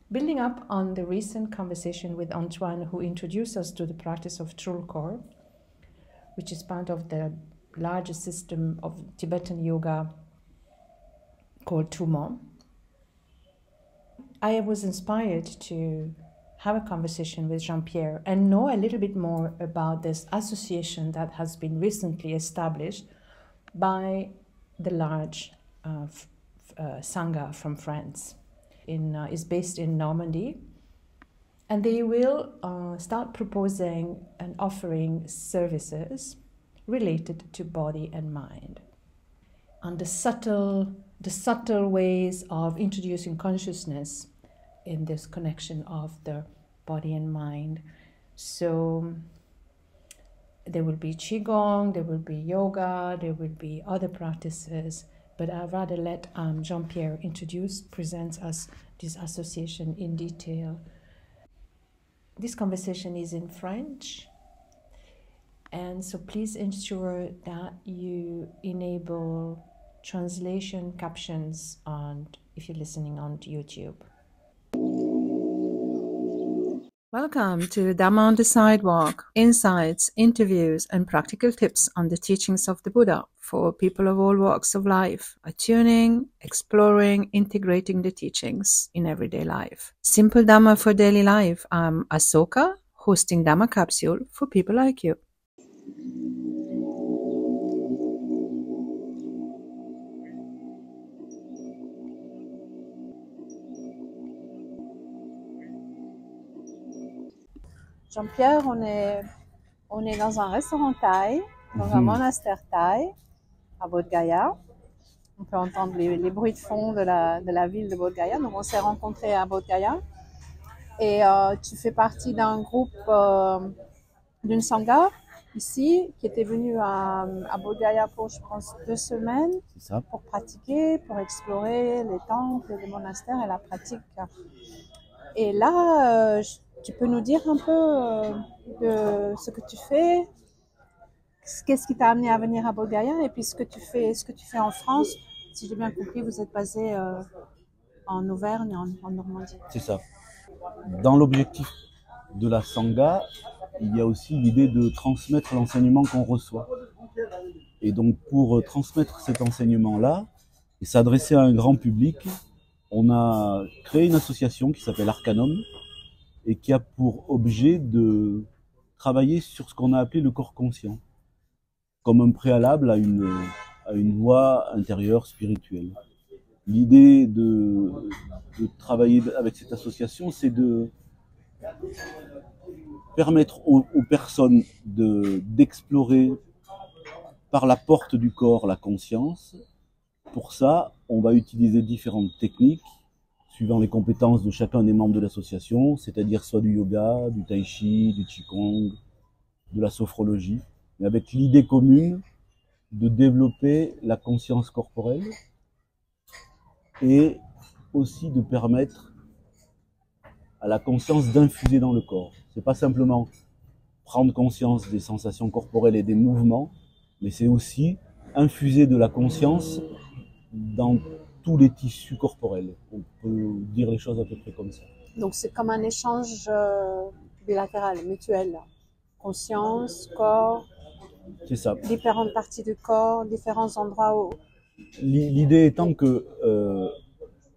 Building up on the recent conversation with Antoine, who introduced us to the practice of Trulkor, which is part of the larger system of Tibetan yoga called Tummo, I was inspired to have a conversation with Jean-Pierre and know a little bit more about this association that has been recently established by the large Sangha from France. Is based in Normandy, and they will start proposing and offering services related to body and mind, and the subtle ways of introducing consciousness in this connection of the body and mind. So there will be Qigong, there will be yoga, there will be other practices, but I'd rather let Jean-Pierre present us this association in detail. This conversation is in French, and so please ensure that you enable translation captions if you're listening on YouTube. Welcome to Dhamma on the Sidewalk, insights, interviews, and practical tips on the teachings of the Buddha for people of all walks of life, attuning, exploring, integrating the teachings in everyday life. Simple Dhamma for daily life. I'm Asoka, hosting Dhamma Capsule for people like you. Jean-Pierre, on est dans un restaurant thaï, dans un monastère thaï, à Bodh Gaya. On peut entendre les bruits de fond de la ville de Bodh Gaya. Donc on s'est rencontrés à Bodh Gaya. Et tu fais partie d'un groupe, d'une sangha ici, qui était venu à Bodh Gaya pour, je pense, 2 semaines. C'est ça. Pour pratiquer, pour explorer les temples, les monastères et la pratique. Et là, tu peux nous dire un peu de ce que tu fais, qu'est-ce qui t'a amené à venir à Bodh Gaya, et puis ce que tu fais en France. Si j'ai bien compris, vous êtes basé en Auvergne, en Normandie. C'est ça. Dans l'objectif de la Sangha, il y a aussi l'idée de transmettre l'enseignement qu'on reçoit. Et donc pour transmettre cet enseignement-là et s'adresser à un grand public, on a créé une association qui s'appelle Arcanum et qui a pour objet de travailler sur ce qu'on a appelé le corps conscient, comme un préalable à une voie intérieure spirituelle. L'idée de travailler avec cette association, c'est de permettre aux personnes d'explorer par la porte du corps la conscience. Pour ça, on va utiliser différentes techniques suivant les compétences de chacun des membres de l'association, c'est-à-dire soit du yoga, du tai chi, du qigong, de la sophrologie, mais avec l'idée commune de développer la conscience corporelle et aussi de permettre à la conscience d'infuser dans le corps. C'est pas simplement prendre conscience des sensations corporelles et des mouvements, mais c'est aussi infuser de la conscience dans tous les tissus corporels. On peut dire les choses à peu près comme ça. Donc c'est comme un échange bilatéral, mutuel. Conscience, corps, c'est ça. Différentes parties du corps, différents endroits où... L'idée étant que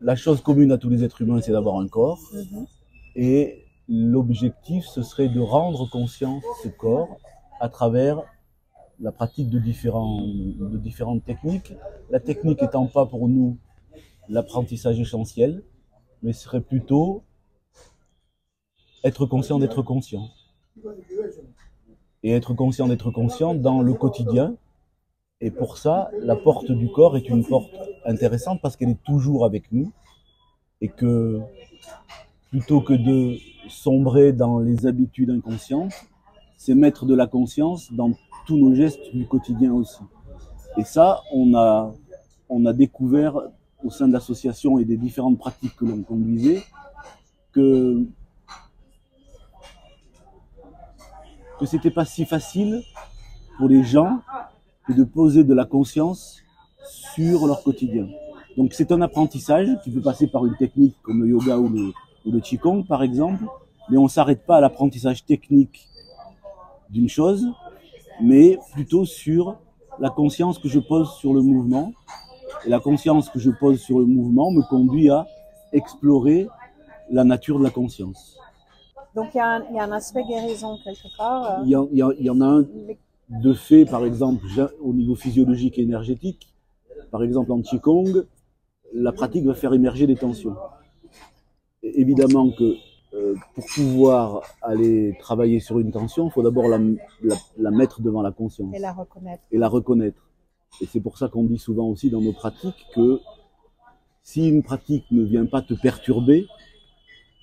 la chose commune à tous les êtres humains, c'est d'avoir un corps. Et l'objectif, ce serait de rendre conscient ce corps à travers la pratique de différentes techniques. La technique étant pas pour nous l'apprentissage essentiel, mais serait plutôt être conscient d'être conscient. Et être conscient d'être conscient dans le quotidien. Et pour ça, la porte du corps est une porte intéressante parce qu'elle est toujours avec nous. Et que plutôt que de sombrer dans les habitudes inconscientes, c'est mettre de la conscience dans tous nos gestes du quotidien aussi. Et ça, on a découvert au sein de l'association et des différentes pratiques que l'on conduisait que c'était pas si facile pour les gens que de poser de la conscience sur leur quotidien. Donc c'est un apprentissage qui peut passer par une technique comme le yoga ou ou le Qigong par exemple, mais on ne s'arrête pas à l'apprentissage technique d'une chose, mais plutôt sur la conscience que je pose sur le mouvement. Et la conscience que je pose sur le mouvement me conduit à explorer la nature de la conscience. Donc il y a un aspect guérison quelque part. Il y en a un de fait, par exemple, au niveau physiologique et énergétique. Par exemple, en Qigong, la pratique va faire émerger des tensions. Et évidemment que pour pouvoir aller travailler sur une tension, il faut d'abord la mettre devant la conscience. Et la reconnaître. Et c'est pour ça qu'on dit souvent aussi dans nos pratiques que si une pratique ne vient pas te perturber,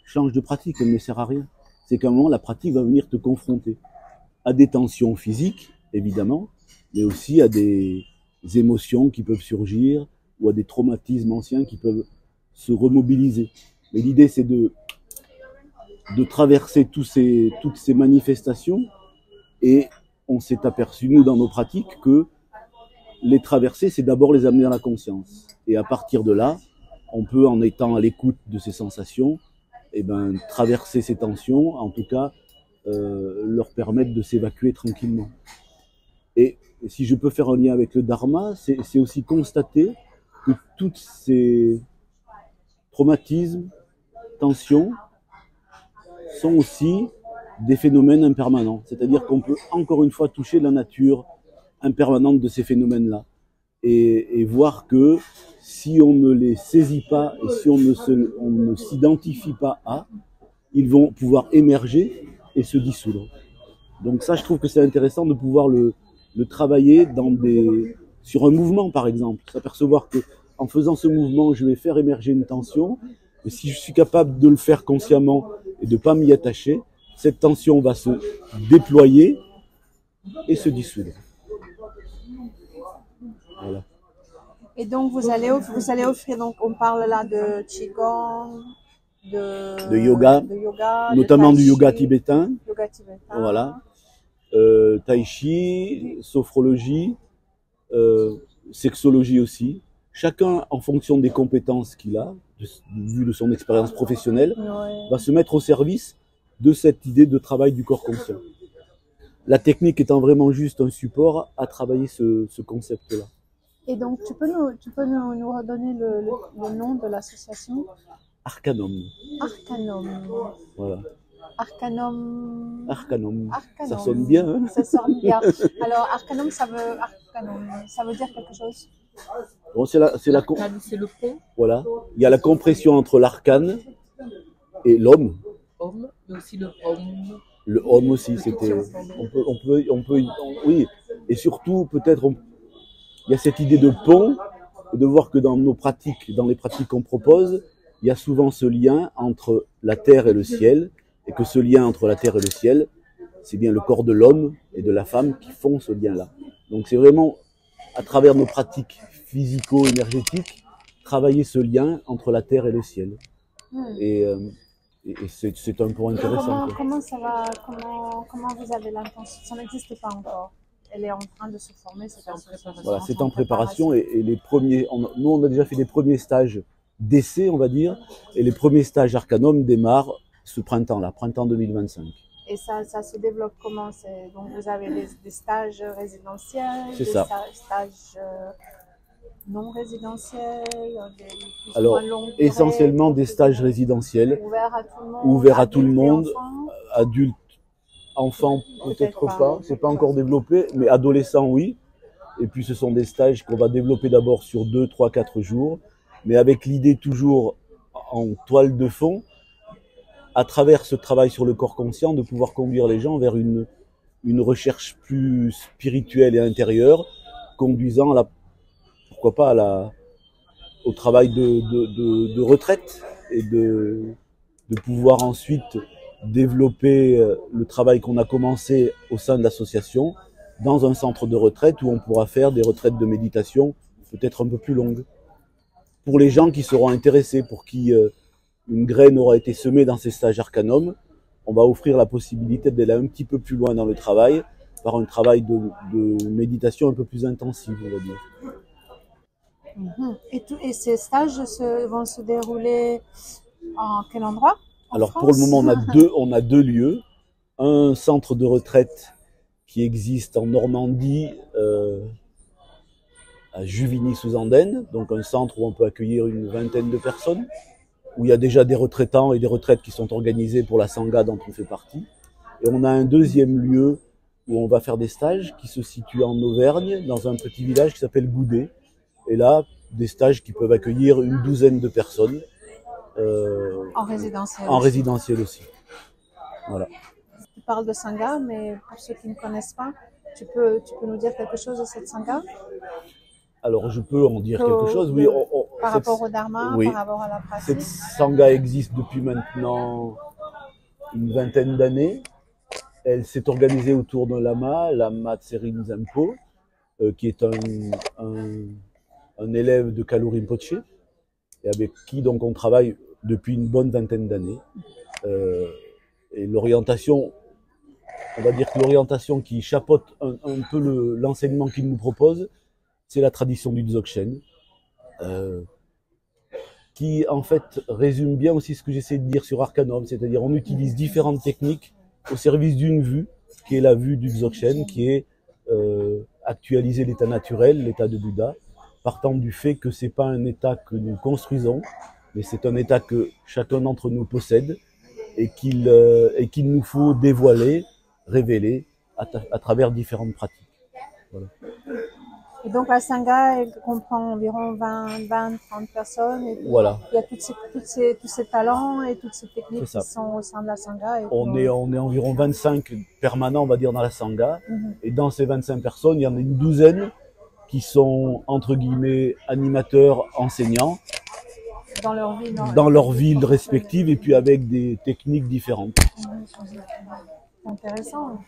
change de pratique, elle ne sert à rien. C'est qu'à un moment, la pratique va venir te confronter à des tensions physiques, évidemment, mais aussi à des émotions qui peuvent surgir ou à des traumatismes anciens qui peuvent se remobiliser. Mais l'idée, c'est de traverser toutes ces manifestations, et on s'est aperçu, nous, dans nos pratiques, que les traverser, c'est d'abord les amener à la conscience. Et à partir de là, on peut, en étant à l'écoute de ces sensations, traverser ces tensions, en tout cas, leur permettre de s'évacuer tranquillement. Et si je peux faire un lien avec le Dharma, c'est aussi constater que tous ces traumatismes, tensions, sont aussi des phénomènes impermanents. C'est-à-dire qu'on peut encore une fois toucher la nature impermanente de ces phénomènes-là. Et voir que si on ne les saisit pas et si on ne s'identifie pas à, ils vont pouvoir émerger et se dissoudre. Donc ça, je trouve que c'est intéressant de pouvoir le travailler sur un mouvement, par exemple. S'apercevoir que en faisant ce mouvement, je vais faire émerger une tension. Et si je suis capable de le faire consciemment et de ne pas m'y attacher, cette tension va se déployer et se dissoudre. Voilà. Et donc vous allez offrir, donc on parle là de Qigong, de yoga, notamment du yoga tibétain. Voilà. Tai chi, sophrologie, sexologie aussi. Chacun, en fonction des compétences qu'il a, vu de son expérience professionnelle, va se mettre au service de cette idée de travail du corps conscient. La technique étant vraiment juste un support à travailler ce concept-là. Et donc, tu peux nous redonner le nom de l'association? Arcanum. Arcanum. Voilà. Arcanum. Arcanum. Ça sonne bien, hein? Ça sonne bien. Alors, Arcanum, ça veut dire quelque chose? Bon, c'est le pont. Voilà. Il y a la compression entre l'arcane et l'homme. Homme, mais aussi le homme. Le homme aussi, c'était. Oui. Et surtout, peut-être, il y a cette idée de pont, de voir que dans nos pratiques, dans les pratiques qu'on propose, il y a souvent ce lien entre la terre et le ciel, et que ce lien entre la terre et le ciel, c'est bien le corps de l'homme et de la femme qui font ce lien-là. Donc c'est vraiment, à travers nos pratiques physico-énergétiques, travailler ce lien entre la terre et le ciel. Et c'est un point intéressant. Comment ça va, comment vous avez l'intention? Ça n'existe pas encore. Elle est en train de se former, cette association. Voilà, c'est en préparation et les premiers, nous on a déjà fait des premiers stages d'essai, on va dire, et les premiers stages Arcanum démarrent ce printemps-là, printemps 2025. Et ça se développe comment? Donc vous avez des stages résidentiels, stages non résidentiels, alors essentiellement des stages résidentiels, ouverts à tout le monde, adultes, enfants peut-être pas, c'est pas encore développé, mais adolescents oui. Et puis ce sont des stages qu'on va développer d'abord sur 2, 3, 4 jours, mais avec l'idée toujours en toile de fond, à travers ce travail sur le corps conscient, de pouvoir conduire les gens vers une recherche plus spirituelle et intérieure, conduisant pourquoi pas au travail de retraite et de pouvoir ensuite développer le travail qu'on a commencé au sein de l'association dans un centre de retraite où on pourra faire des retraites de méditation peut-être un peu plus longues. Pour les gens qui seront intéressés, pour qui une graine aura été semée dans ces stages Arcanum, on va offrir la possibilité d'aller un petit peu plus loin dans le travail, par un travail de méditation un peu plus intensif, on va dire. Et ces stages vont se dérouler en quel endroit? Alors pour le moment, on a deux lieux. Un centre de retraite qui existe en Normandie, à Juvigny-sous-Andenne, donc un centre où on peut accueillir une vingtaine de personnes, où il y a déjà des retraitants et des retraites qui sont organisées pour la Sangha dont on fait partie. Et on a un deuxième lieu où on va faire des stages qui se situe en Auvergne, dans un petit village qui s'appelle Goudet. Et là, des stages qui peuvent accueillir une douzaine de personnes. En résidentiel aussi. Voilà. Tu parles de Sangha, mais pour ceux qui ne connaissent pas, tu peux nous dire quelque chose de cette Sangha? Alors je peux en dire quelque chose, oui. Par rapport au Dharma, oui, par rapport à la pratique. Cette Sangha existe depuis maintenant une vingtaine d'années. Elle s'est organisée autour d'un lama, Lama Tserin Zempo, qui est un élève de Kalu Rinpoche, et avec qui donc on travaille depuis une bonne vingtaine d'années. Et l'orientation, on va dire que l'orientation qui chapeaute un peu l'enseignement qu'il nous propose, c'est la tradition du Dzogchen, qui en fait résume bien aussi ce que j'essaie de dire sur Arcanum, c'est-à-dire on utilise différentes techniques au service d'une vue, qui est la vue du Dzogchen, qui est actualiser l'état naturel, l'état de Bouddha, partant du fait que c'est pas un état que nous construisons, mais c'est un état que chacun d'entre nous possède et qu'il nous faut dévoiler, révéler à travers différentes pratiques. Voilà. Et donc la Sangha, elle comprend environ 20-30 personnes. Et voilà. Il y a tous ces talents et toutes ces techniques qui sont au sein de la Sangha. On est environ 25 permanents, on va dire, dans la Sangha. Et dans ces 25 personnes, il y en a une douzaine qui sont, entre guillemets, animateurs, enseignants. Dans leur ville respective et puis avec des techniques différentes. C'est intéressant.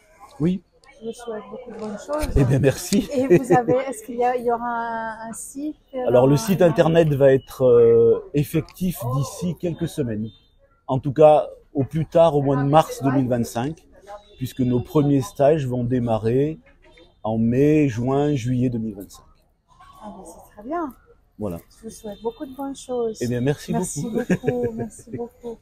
Oui. Je vous souhaite beaucoup de bonnes choses. Eh bien, merci. Et est-ce qu'il y aura un site? Alors, le site internet va être effectif d'ici quelques semaines. En tout cas, au plus tard, au mois de mars 2025, puisque nos premiers stages vont démarrer en mai, juin, juillet 2025. Ah ben, c'est très bien. Voilà. Je vous souhaite beaucoup de bonnes choses. Eh bien, merci beaucoup. Merci beaucoup. Merci beaucoup.